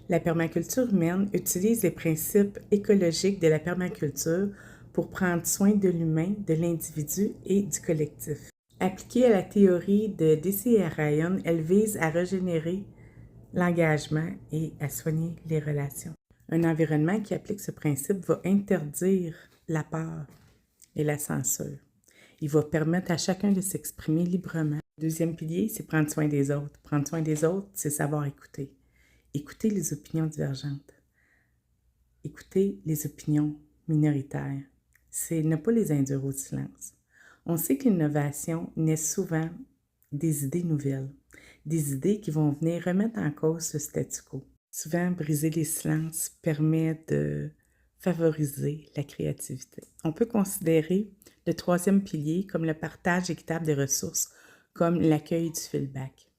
La permaculture humaine utilise les principes écologiques de la permaculture pour prendre soin de l'humain, de l'individu et du collectif. Appliquée à la théorie de D.C. Ryan, elle vise à régénérer l'engagement et à soigner les relations. Un environnement qui applique ce principe va interdire la peur et la censure. Il va permettre à chacun de s'exprimer librement. Le deuxième pilier, c'est prendre soin des autres. Prendre soin des autres, c'est savoir écouter. Écouter les opinions divergentes. Écouter les opinions minoritaires. C'est ne pas les induire au silence. On sait que l'innovation naît souvent des idées nouvelles, des idées qui vont venir remettre en cause le statu quo. Souvent, briser les silences permet de favoriser la créativité. On peut considérer le troisième pilier comme le partage équitable des ressources, comme l'accueil du feedback,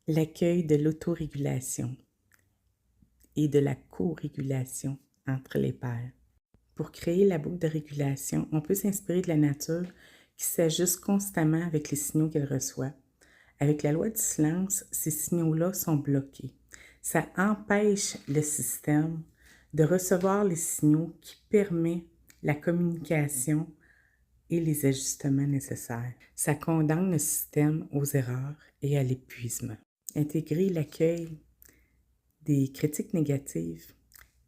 l'accueil de l'autorégulation et de la co-régulation entre les pairs. Pour créer la boucle de régulation, on peut s'inspirer de la nature qui s'ajuste constamment avec les signaux qu'elle reçoit. Avec la loi du silence, ces signaux-là sont bloqués. Ça empêche le système de recevoir les signaux qui permettent la communication et les ajustements nécessaires. Ça condamne le système aux erreurs et à l'épuisement. Intégrer l'accueil des critiques négatives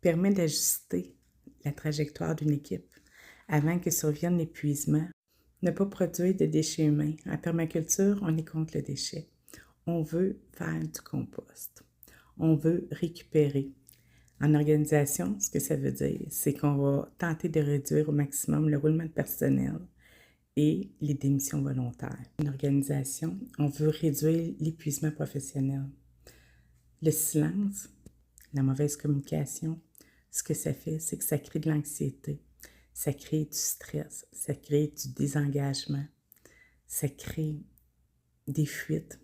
permet d'ajuster la trajectoire d'une équipe avant que survienne l'épuisement. Ne pas produire de déchets humains. En permaculture, on est contre le déchet. On veut faire du compost. On veut récupérer. En organisation, ce que ça veut dire, c'est qu'on va tenter de réduire au maximum le roulement de personnel et les démissions volontaires. En organisation, on veut réduire l'épuisement professionnel. Le silence, la mauvaise communication, ce que ça fait, c'est que ça crée de l'anxiété, ça crée du stress, ça crée du désengagement, ça crée des fuites,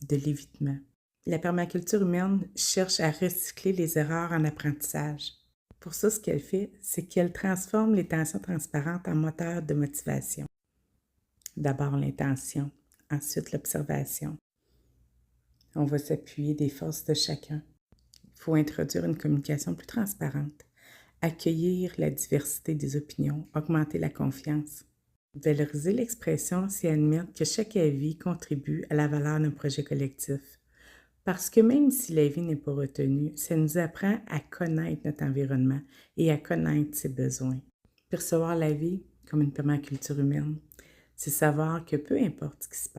de l'évitement. La permaculture humaine cherche à recycler les erreurs en apprentissage. Pour ça, ce qu'elle fait, c'est qu'elle transforme les tensions transparentes en moteurs de motivation. D'abord l'intention, ensuite l'observation. On va s'appuyer des forces de chacun. Il faut introduire une communication plus transparente, accueillir la diversité des opinions, augmenter la confiance. Valoriser l'expression, c'est admettre que chaque avis contribue à la valeur d'un projet collectif. Parce que même si l'avis n'est pas retenu, ça nous apprend à connaître notre environnement et à connaître ses besoins. Percevoir la vie comme une permaculture humaine, c'est savoir que peu importe ce qui se passe,